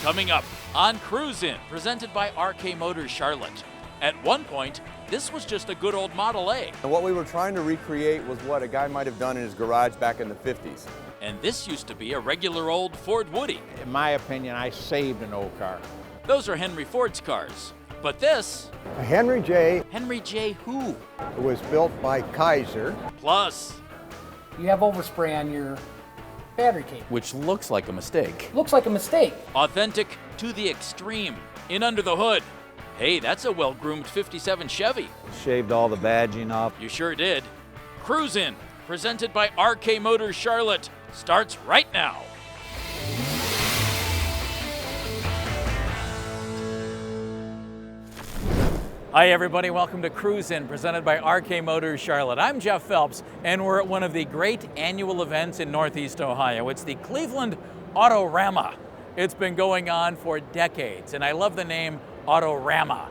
Coming up on Cruise In, presented by RK Motors Charlotte. At one point, this was just a good old Model A. And what we were trying to recreate was what a guy might have done in his garage back in the 50s. And this used to be a regular old Ford Woody. In my opinion, I saved an old car. Those are Henry Ford's cars. But this, A Henry J. Henry J. who? was built by Kaiser. Plus, You have overspray on your battery cable. which looks like a mistake. Looks like a mistake. Authentic to the extreme. In under the hood. Hey, that's a well-groomed 57 Chevy. Shaved all the badging off. You sure did. Cruise In, presented by RK Motors Charlotte, starts right now. Hi everybody, welcome to Cruise In, presented by RK Motors Charlotte. I'm Jeff Phelps, and we're at one of the great annual events in Northeast Ohio. It's the Cleveland Autorama. It's been going on for decades, and I love the name Autorama.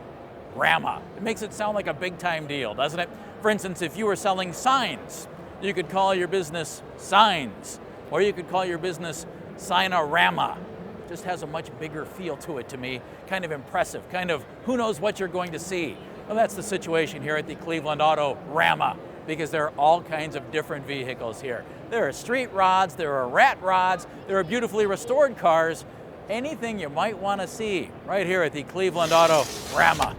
Rama. It makes it sound like a big time deal, doesn't it? For instance, if you were selling signs, you could call your business Signs, or you could call your business Signorama. Just has a much bigger feel to it to me, kind of impressive, kind of who knows what you're going to see. Well, that's the situation here at the Cleveland Autorama, because there are all kinds of different vehicles here. There are street rods, there are rat rods, there are beautifully restored cars, anything you might want to see right here at the Cleveland Autorama.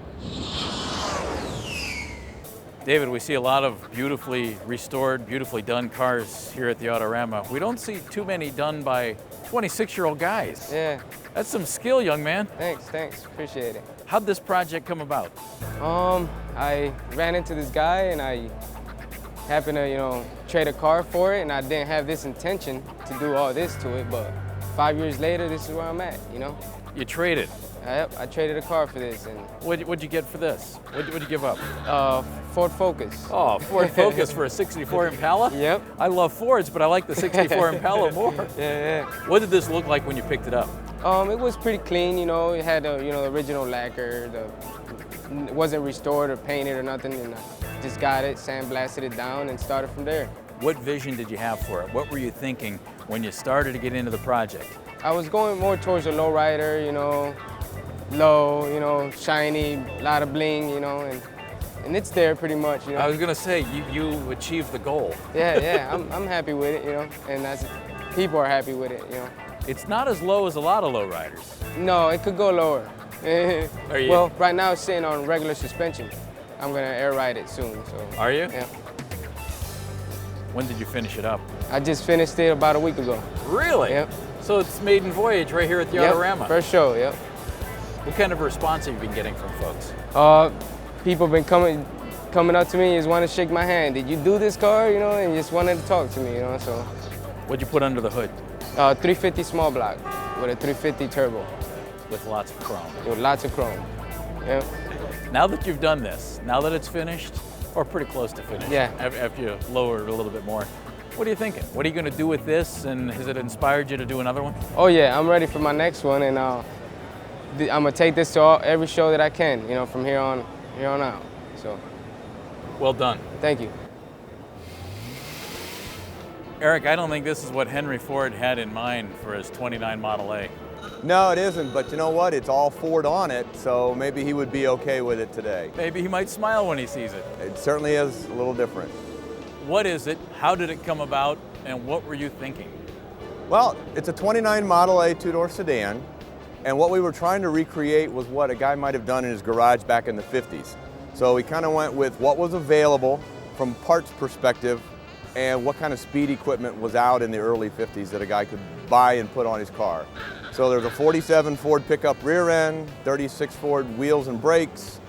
David, we see a lot of beautifully restored, beautifully done cars here at the Autorama. We don't see too many done by 26-year-old guys. Yeah, That's some skill, young man. thanks, appreciate it. How'd this project come about? I ran into this guy and I happened to, trade a car for it, and I didn't have this intention to do all this to it, but 5 years later, this is where I'm at, You traded. I traded a car for this, and What'd you get for this? What'd you give up? Ford Focus. Oh, Ford Focus for a 64 Impala? Yep. I love Fords, but I like the 64 Impala more. Yeah. What did this look like when you picked it up? It was pretty clean, it had the original lacquer, it wasn't restored or painted or nothing, and I just got it, sandblasted it down, and started from there. What vision did you have for it? What were you thinking when you started to get into the project? I was going more towards a lowrider, low, shiny, a lot of bling, and it's there pretty much, I was gonna say, you achieved the goal. Yeah, I'm happy with it, and people are happy with it, It's not as low as a lot of lowriders. No, it could go lower. Are you? Well, right now it's sitting on regular suspension. I'm gonna air ride it soon, so. Are you? Yeah. When did you finish it up? I just finished it about a week ago. Really? Yep. So it's maiden voyage right here at the Yep, Autorama. first show, yep. What kind of response have you been getting from folks? People been coming up to me, just want to shake my hand. Did you do this car, and just wanted to talk to me, so. What'd you put under the hood? 350 small block with a 350 turbo. With lots of chrome. With lots of chrome. Yep. Now that you've done this, now that it's finished, or pretty close to finished, Yeah. after you lower it a little bit more, what are you thinking? What are you going to do with this, and has it inspired you to do another one? Oh yeah, I'm ready for my next one, and I'm gonna take this to every show that I can, from here on out. So, Well done. thank you. Eric, I don't think this is what Henry Ford had in mind for his 29 Model A. No, it isn't, but you know what? It's all Ford on it, so maybe he would be okay with it today. Maybe he might smile when he sees it. It certainly is a little different. What is it? How did it come about? And what were you thinking? Well, it's a 29 Model A two-door sedan, and what we were trying to recreate was what a guy might have done in his garage back in the 50s. So we kind of went with what was available from parts perspective and what kind of speed equipment was out in the early 50s that a guy could buy and put on his car. So there's a 47 Ford pickup rear end, 36 Ford wheels and brakes,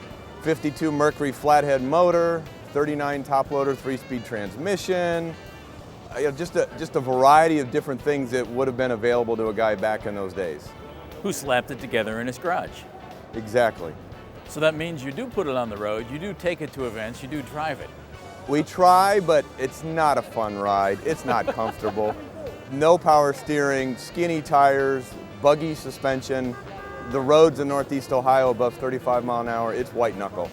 52 Mercury flathead motor, 39 top loader 3-speed transmission, just a variety of different things that would have been available to a guy back in those days. Who slapped it together in his garage? Exactly. So that means you do put it on the road, you do take it to events, you do drive it. We try, but it's not a fun ride. It's not comfortable. No power steering, skinny tires, buggy suspension. The roads in Northeast Ohio above 35 mile an hour, it's white knuckle.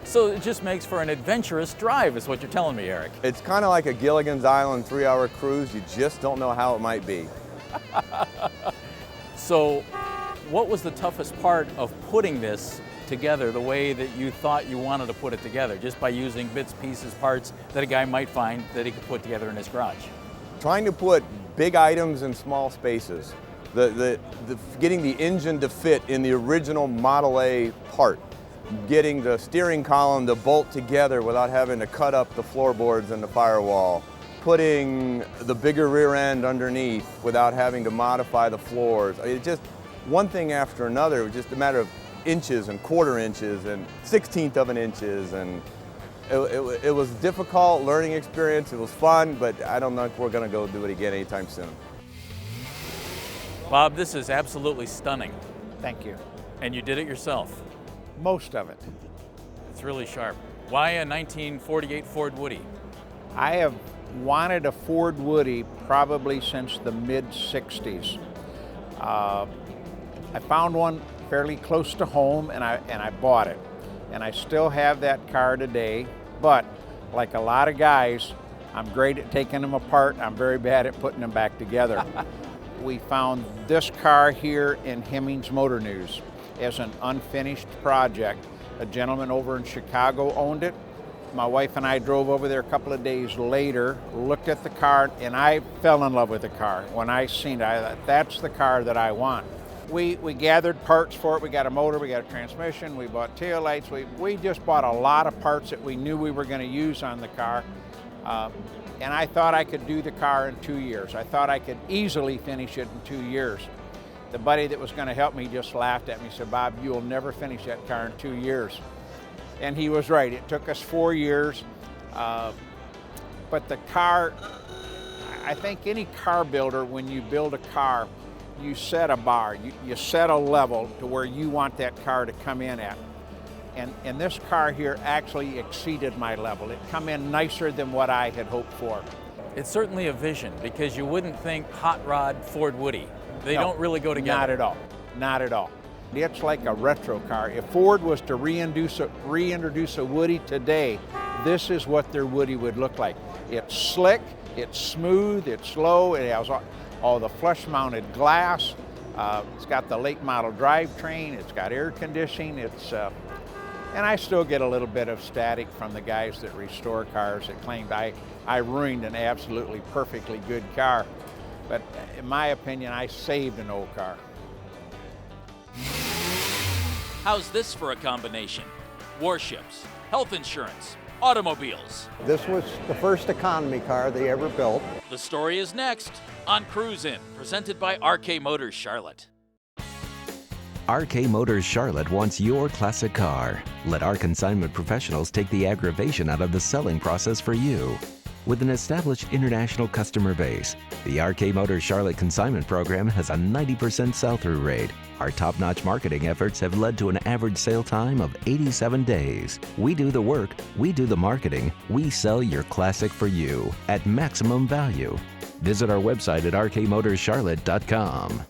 So it just makes for an adventurous drive is what you're telling me, Eric. It's kind of like a Gilligan's Island 3-hour cruise. You just don't know how it might be. So what was the toughest part of putting this together the way that you thought you wanted to put it together, just by using bits, pieces, parts that a guy might find that he could put together in his garage? Trying to put big items in small spaces. Getting the engine to fit in the original Model A part. Getting the steering column to bolt together without having to cut up the floorboards and the firewall. Putting the bigger rear end underneath without having to modify the floors. It just, one thing after another, it was just a matter of inches and quarter inches and 1/16 of an inches, and it was a difficult learning experience. It was fun, but I don't know if we're going to go do it again anytime soon. Bob, this is absolutely stunning. Thank you. And you did it yourself. Most of it. It's really sharp. Why a 1948 Ford Woody? I have wanted a Ford Woody probably since the mid-60s. I found one fairly close to home, and I bought it. And I still have that car today, but like a lot of guys, I'm great at taking them apart. I'm very bad at putting them back together. We found this car here in Hemmings Motor News as an unfinished project. A gentleman over in Chicago owned it. My wife and I drove over there a couple of days later, looked at the car, and I fell in love with the car. When I seen it, I thought, that's the car that I want. We gathered parts for it. We got a motor, we got a transmission, we bought taillights. We just bought a lot of parts that we knew we were going to use on the car. And I thought I could do the car in 2 years. I thought I could easily finish it in 2 years. The buddy that was going to help me just laughed at me and said, Bob, you'll never finish that car in 2 years. And he was right. It took us 4 years. But the car, I think any car builder, when you build a car, you set a bar, you set a level to where you want that car to come in at. And this car here actually exceeded my level. It come in nicer than what I had hoped for. It's certainly a vision, because you wouldn't think hot rod Ford Woody. They don't really go together. Not at all. Not at all. It's like a retro car. If Ford was to reintroduce a Woody today, this is what their Woody would look like. It's slick, it's smooth, it's low, it has all the flush-mounted glass. It's got the late model drivetrain, it's got air conditioning, and I still get a little bit of static from the guys that restore cars that claimed I ruined an absolutely perfectly good car. But in my opinion, I saved an old car. How's this for a combination? Warships, health insurance, automobiles. This was the first economy car they ever built. The story is next on Cruise In, presented by RK Motors Charlotte. RK Motors Charlotte wants your classic car. Let our consignment professionals take the aggravation out of the selling process for you. With an established international customer base, the RK Motors Charlotte consignment program has a 90% sell-through rate. Our top-notch marketing efforts have led to an average sale time of 87 days. We do the work, we do the marketing, we sell your classic for you at maximum value. Visit our website at rkmotorscharlotte.com.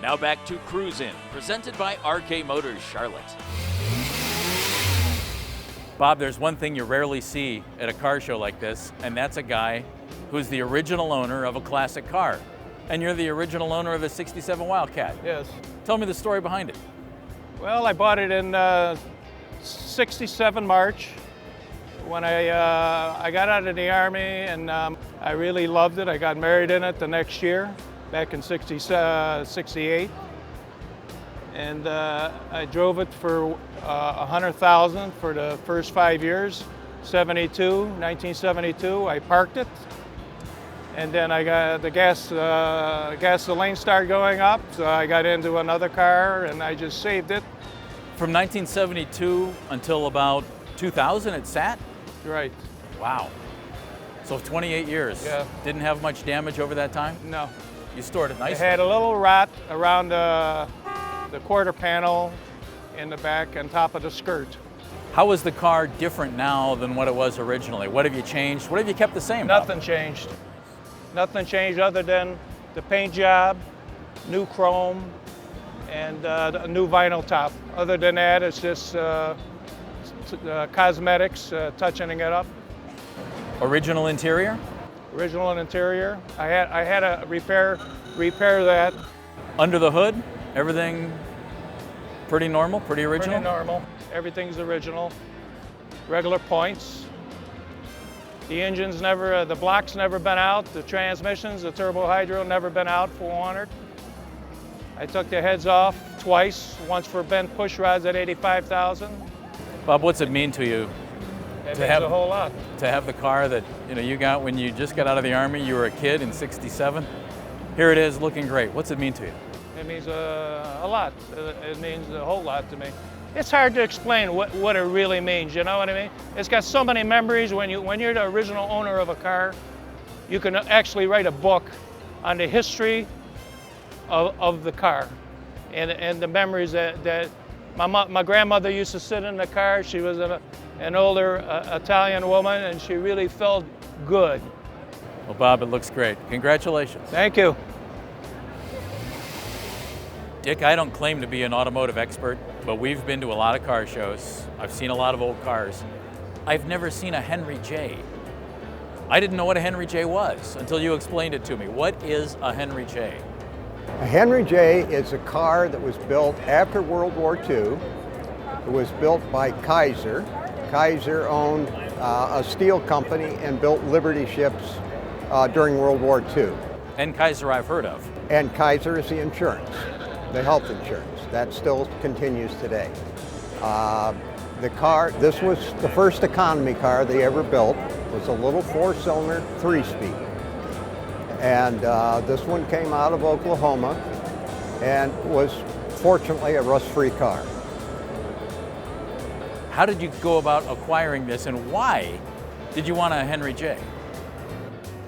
Now back to Cruise In, presented by RK Motors Charlotte. Bob, there's one thing you rarely see at a car show like this, and that's a guy who's the original owner of a classic car. And you're the original owner of a 67 Wildcat. Yes. Tell me the story behind it. Well, I bought it in 67 March when I got out of the Army, and I really loved it. I got married in it the next year, back in 68. And I drove it for $100,000 for the first 5 years. 1972, I parked it. And then I got the gasoline started going up, so I got into another car and I just saved it. From 1972 until about 2000 it sat? Right. Wow. So 28 years. Yeah. Didn't have much damage over that time? No. You stored it nicely. It had a little rot around the quarter panel in the back and top of the skirt. How is the car different now than what it was originally? What have you changed? What have you kept the same? Nothing changed. Nothing changed other than the paint job, new chrome, and a new vinyl top. Other than that, it's just cosmetics, touching it up. Original interior? original interior. I had to repair that. Under the hood, everything pretty normal, pretty original? Pretty normal. Everything's original. Regular points. The engine's never, the block's never been out. The transmissions, the turbo hydro never been out 400. I took the heads off twice, once for bent push rods at 85,000. Bob, what's it mean to you It means a whole lot. to have the car that you got when you just got out of the Army? You were a kid in '67. Here it is, looking great. What's it mean to you? It means a lot. It means a whole lot to me. It's hard to explain what it really means, you know what I mean? It's got so many memories. When you're the original owner of a car, you can actually write a book on the history of the car and the memories that my grandmother used to sit in the car. She was an older Italian woman, and she really felt good. Well, Bob, it looks great. Congratulations. Thank you. Dick, I don't claim to be an automotive expert, but we've been to a lot of car shows. I've seen a lot of old cars. I've never seen a Henry J. I didn't know what a Henry J was until you explained it to me. What is a Henry J? A Henry J is a car that was built after World War II. It was built by Kaiser. Kaiser owned a steel company and built Liberty ships during World War II. And Kaiser I've heard of. And Kaiser is the insurance, the health insurance. That still continues today. The car, this was the first economy car they ever built. It was a little 4-cylinder, 3-speed. And this one came out of Oklahoma and was fortunately a rust-free car. How did you go about acquiring this, and why did you want a Henry J?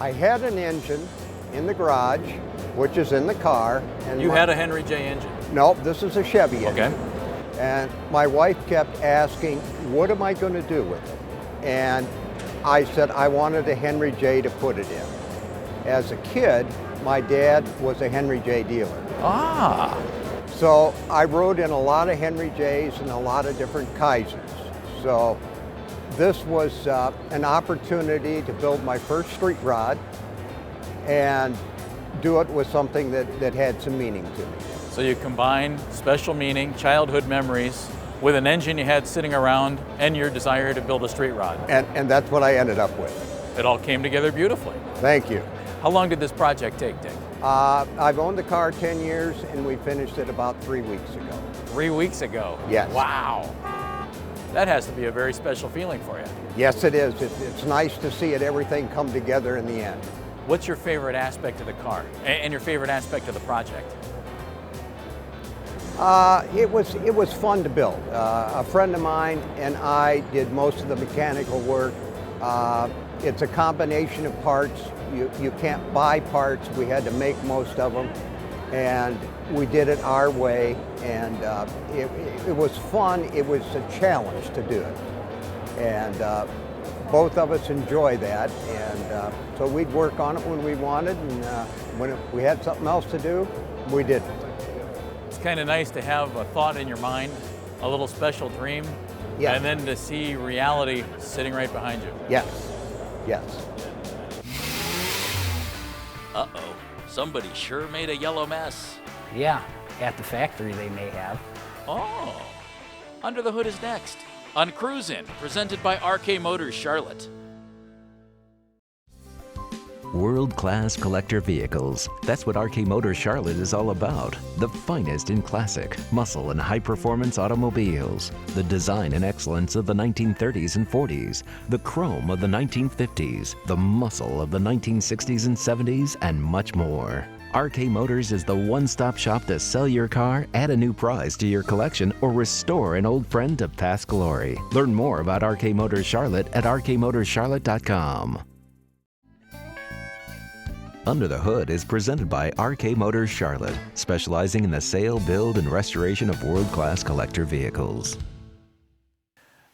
I had an engine in the garage, which is in the car. And You had a Henry J engine? No, this is a Chevy engine. Okay. And my wife kept asking, what am I going to do with it? And I said I wanted a Henry J to put it in. As a kid, my dad was a Henry J dealer. Ah. So I rode in a lot of Henry J's and a lot of different Kaisers. So this was an opportunity to build my first street rod and do it with something that had some meaning to me. So you combine special meaning, childhood memories, with an engine you had sitting around and your desire to build a street rod. And that's what I ended up with. It all came together beautifully. Thank you. How long did this project take, Dick? I've owned the car 10 years and we finished it about 3 weeks ago. 3 weeks ago? Yes. Wow. That has to be a very special feeling for you. Yes, it is. It's nice to see everything come together in the end. What's your favorite aspect of the car and your favorite aspect of the project? It was fun to build. A friend of mine and I did most of the mechanical work. It's a combination of parts. You can't buy parts. We had to make most of them, and we did it our way. And it was fun. It was a challenge to do it, and both of us enjoy that. And so we'd work on it when we wanted, and when we had something else to do, we did it. It's kind of nice to have a thought in your mind, a little special dream, Yes. and then to see reality sitting right behind you. Yes, yes. Uh-oh, somebody sure made a yellow mess. Yeah, at the factory they may have. Oh, Under the Hood is next on Cruise In, presented by RK Motors Charlotte. World-class collector vehicles. That's what RK Motors Charlotte is all about. The finest in classic, muscle, and high-performance automobiles. The design and excellence of the 1930s and 40s. The chrome of the 1950s. The muscle of the 1960s and 70s, and much more. RK Motors is the one-stop shop to sell your car, add a new prize to your collection, or restore an old friend to past glory. Learn more about RK Motors Charlotte at rkmotorscharlotte.com. Under the Hood is presented by RK Motors Charlotte, specializing in the sale, build, and restoration of world-class collector vehicles.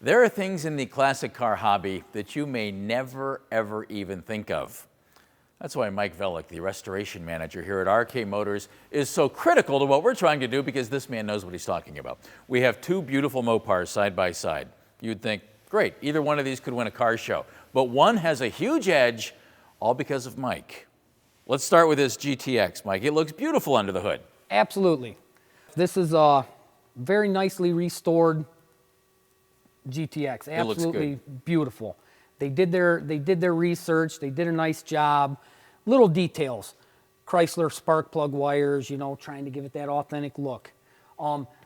There are things in the classic car hobby that you may never, ever even think of. That's why Mike Velick, the restoration manager here at RK Motors, is so critical to what we're trying to do, because this man knows what he's talking about. We have two beautiful Mopars side by side. You'd think, great, either one of these could win a car show. But one has a huge edge all because of Mike. Let's start with this GTX, Mike. It looks beautiful under the hood. Absolutely. This is a very nicely restored GTX. It looks Absolutely beautiful. They did their research. They did a nice job. Little details. Chrysler spark plug wires, you know, trying to give it that authentic look.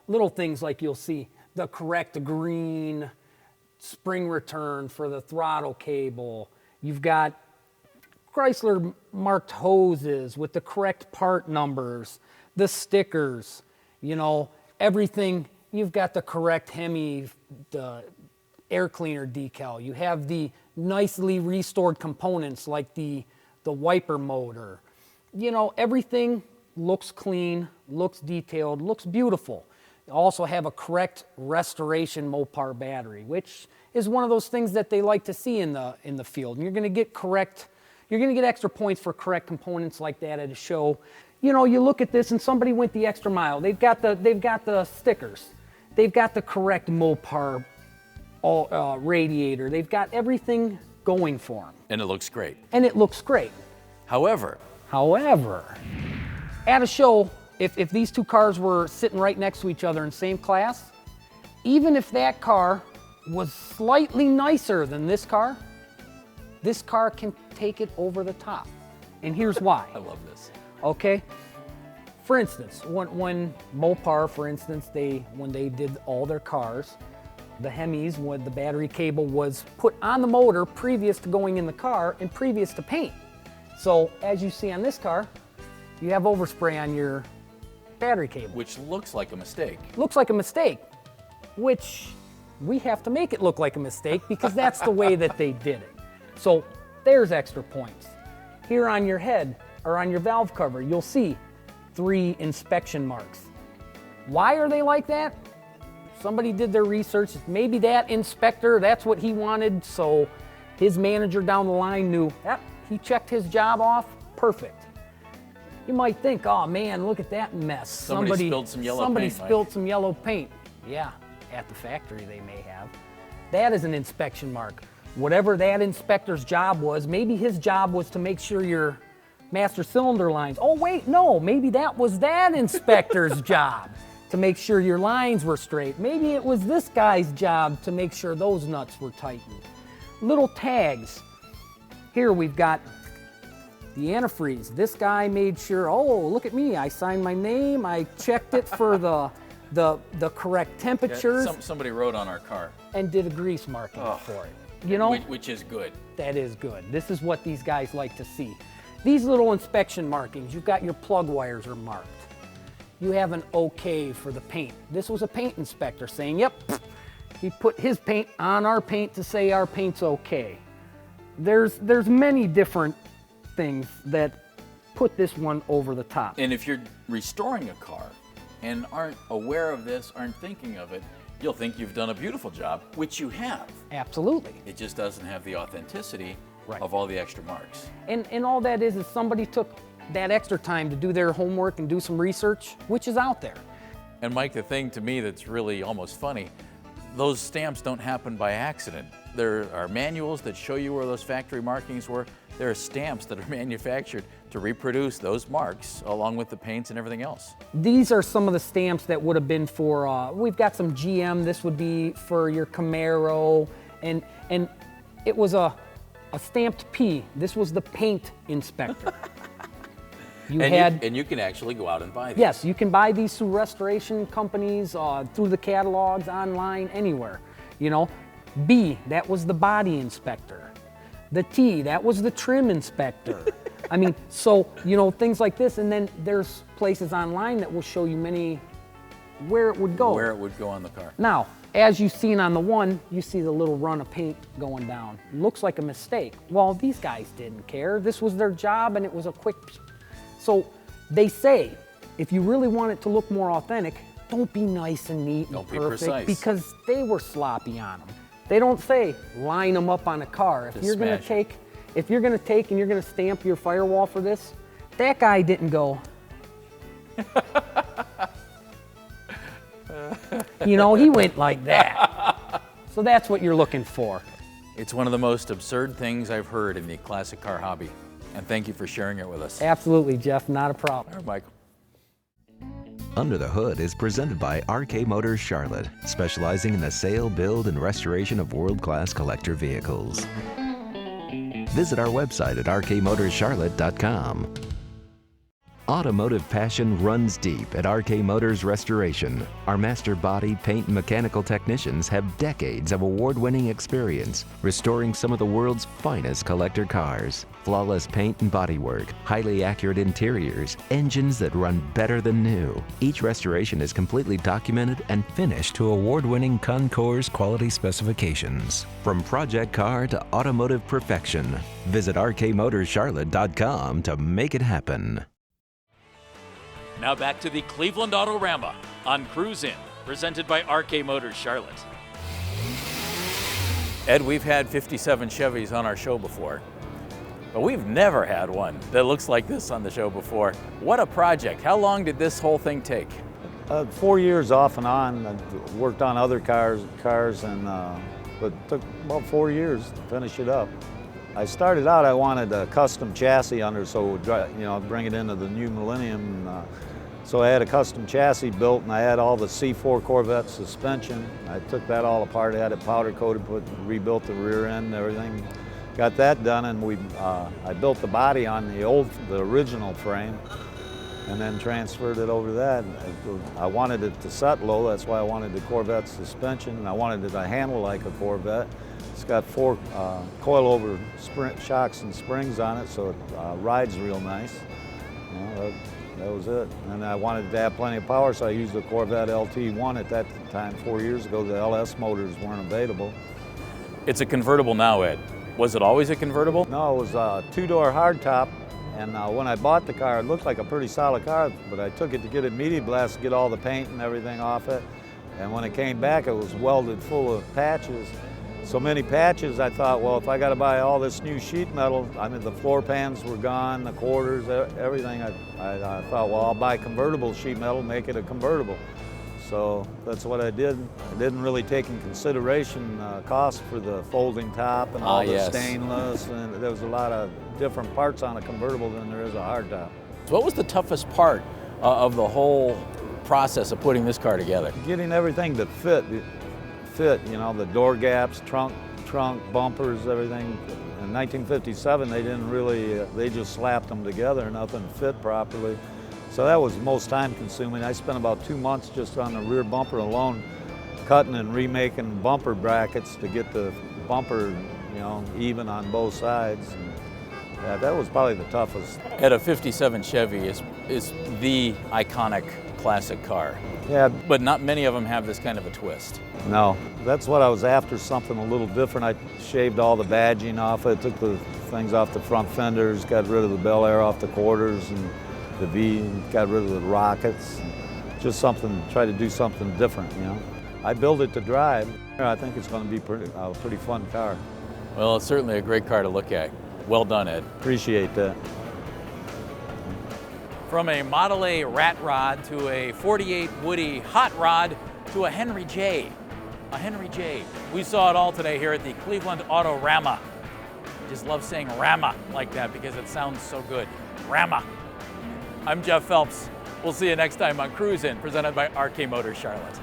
Little things like you'll see the correct green spring return for the throttle cable. You've got Chrysler marked hoses with the correct part numbers, the stickers, you know, everything. You've got the correct Hemi, the air cleaner decal. You have the nicely restored components like the wiper motor. You know, everything looks clean, looks detailed, looks beautiful. You also have a correct restoration Mopar battery, which is one of those things that they like to see in the field. And you're going to get extra points for correct components like that at a show. You know, you look at this and somebody went the extra mile. They've got the stickers. They've got the correct Mopar radiator. They've got everything going for them. And it looks great. And it looks great. However, at a show, if these two cars were sitting right next to each other in same class, even if that car was slightly nicer than this car can take it over the top. And here's why. I love this. Okay? For instance, when Mopar, for instance, when they did all their cars, the Hemis, when the battery cable was put on the motor previous to going in the car and previous to paint. So as you see on this car, you have overspray on your battery cable. Which looks like a mistake. Looks like a mistake, which we have to make it look like a mistake because that's the way that they did it. So there's extra points. Here on your head or on your valve cover, you'll see 3 inspection marks. Why are they like that? Somebody did their research. Maybe that inspector, that's what he wanted, so his manager down the line knew, yep, he checked his job off, perfect. You might think, oh man, look at that mess. Somebody spilled some yellow paint. Somebody spilled some yellow paint. Yeah, at the factory they may have. That is an inspection mark. Whatever that inspector's job was, maybe his job was to make sure your master cylinder lines, oh wait, no, maybe that was that inspector's job to make sure your lines were straight. Maybe it was this guy's job to make sure those nuts were tightened. Little tags. Here we've got the antifreeze. This guy made sure, oh, look at me, I signed my name, I checked it for the correct temperatures. Yeah, somebody wrote on our car. And did a grease marking for it. You know? Which is good. That is good. This is what these guys like to see. These little inspection markings, you've got your plug wires are marked. You have an okay for the paint. This was a paint inspector saying, yep, he put his paint on our paint to say our paint's okay. There's many different things that put this one over the top. And if you're restoring a car and aren't aware of this, aren't thinking of it, you'll think you've done a beautiful job, which you have. Absolutely. It just doesn't have the authenticity Right. of all the extra marks. And all that is somebody took that extra time to do their homework and do some research, which is out there. And Mike, the thing to me that's really almost funny, those stamps don't happen by accident. There are manuals that show you where those factory markings were. There are stamps that are manufactured to reproduce those marks along with the paints and everything else. These are some of the stamps that would have been for, we've got some GM, this would be for your Camaro, and it was a stamped P. This was the paint inspector. And you can actually go out and buy these. Yes, you can buy these through restoration companies, through the catalogs, online, anywhere. You know, B, that was the body inspector. The T, that was the trim inspector. I mean, so, you know, things like this. And then there's places online that will show you where it would go. Where it would go on the car. Now, as you've seen on the one, you see the little run of paint going down. Looks like a mistake. Well, these guys didn't care. This was their job and it was a quick. So they say, if you really want it to look more authentic, don't be nice and neat and don't perfect, be precise. because they were sloppy on them. They don't say line them up on a car. If you're going to take and you're going to stamp your firewall for this, that guy didn't go. You know, he went like that. So that's what you're looking for. It's one of the most absurd things I've heard in the classic car hobby. And thank you for sharing it with us. Absolutely, Jeff, not a problem. All right, Michael. Under the Hood is presented by RK Motors Charlotte, specializing in the sale, build, and restoration of world-class collector vehicles. Visit our website at rkmotorscharlotte.com. Automotive passion runs deep at RK Motors Restoration. Our master body, paint, and mechanical technicians have decades of award-winning experience restoring some of the world's finest collector cars. Flawless paint and bodywork, highly accurate interiors, engines that run better than new. Each restoration is completely documented and finished to award-winning Concours quality specifications. From project car to automotive perfection, visit rkmotorscharlotte.com to make it happen. Now back to the Cleveland Autorama on Cruise In, presented by RK Motors Charlotte. Ed, we've had 57 Chevys on our show before, but we've never had one that looks like this on the show before. What a project. How long did this whole thing take? 4 years off and on. I worked on other cars, and but it took about 4 years to finish it up. I started out, I wanted a custom chassis under, so it would bring it into the new millennium. So I had a custom chassis built, and I had all the C4 Corvette suspension. I took that all apart, had it powder coated, rebuilt the rear end and everything. Got that done, and I built the body on the original frame, and then transferred it over to that. I wanted it to set low, that's why I wanted the Corvette suspension, and I wanted it to handle like a Corvette. It's got 4 coilover shocks and springs on it, so it rides real nice. That was it. And I wanted to have plenty of power, so I used the Corvette LT1 at that time. 4 years ago, the LS motors weren't available. It's a convertible now, Ed. Was it always a convertible? No, it was a 2-door hardtop, and when I bought the car, it looked like a pretty solid car, but I took it to get it media blast to get all the paint and everything off it. And when it came back, it was welded full of patches. So many patches, I thought, well, if I got to buy all this new sheet metal, I mean, the floor pans were gone, the quarters, everything. I thought, well, I'll buy convertible sheet metal, make it a convertible. So that's what I did. I didn't really take in consideration cost for the folding top and all the stainless, and there was a lot of different parts on a convertible than there is a hardtop. So what was the toughest part of the whole process of putting this car together? Getting everything to fit, the door gaps, trunk, bumpers, everything. In 1957, they didn't really, they just slapped them together, nothing fit properly. So that was most time consuming. I spent about 2 months just on the rear bumper alone, cutting and remaking bumper brackets to get the bumper, even on both sides. And, yeah, that was probably the toughest. Ed, a 57 Chevy is the iconic classic car. Yeah. But not many of them have this kind of a twist. No, that's what I was after, something a little different. I shaved all the badging off it, took the things off the front fenders, got rid of the Bel Air off the quarters and the V, and got rid of the rockets. Just something, try to do something different, I built it to drive. I think it's going to be a pretty fun car. Well, it's certainly a great car to look at. Well done, Ed. Appreciate that. From a Model A rat rod to a 48 Woody hot rod to a Henry J. A Henry J. We saw it all today here at the Cleveland Autorama. I just love saying Rama like that because it sounds so good. Rama. I'm Jeff Phelps. We'll see you next time on Cruise In, presented by RK Motors Charlotte.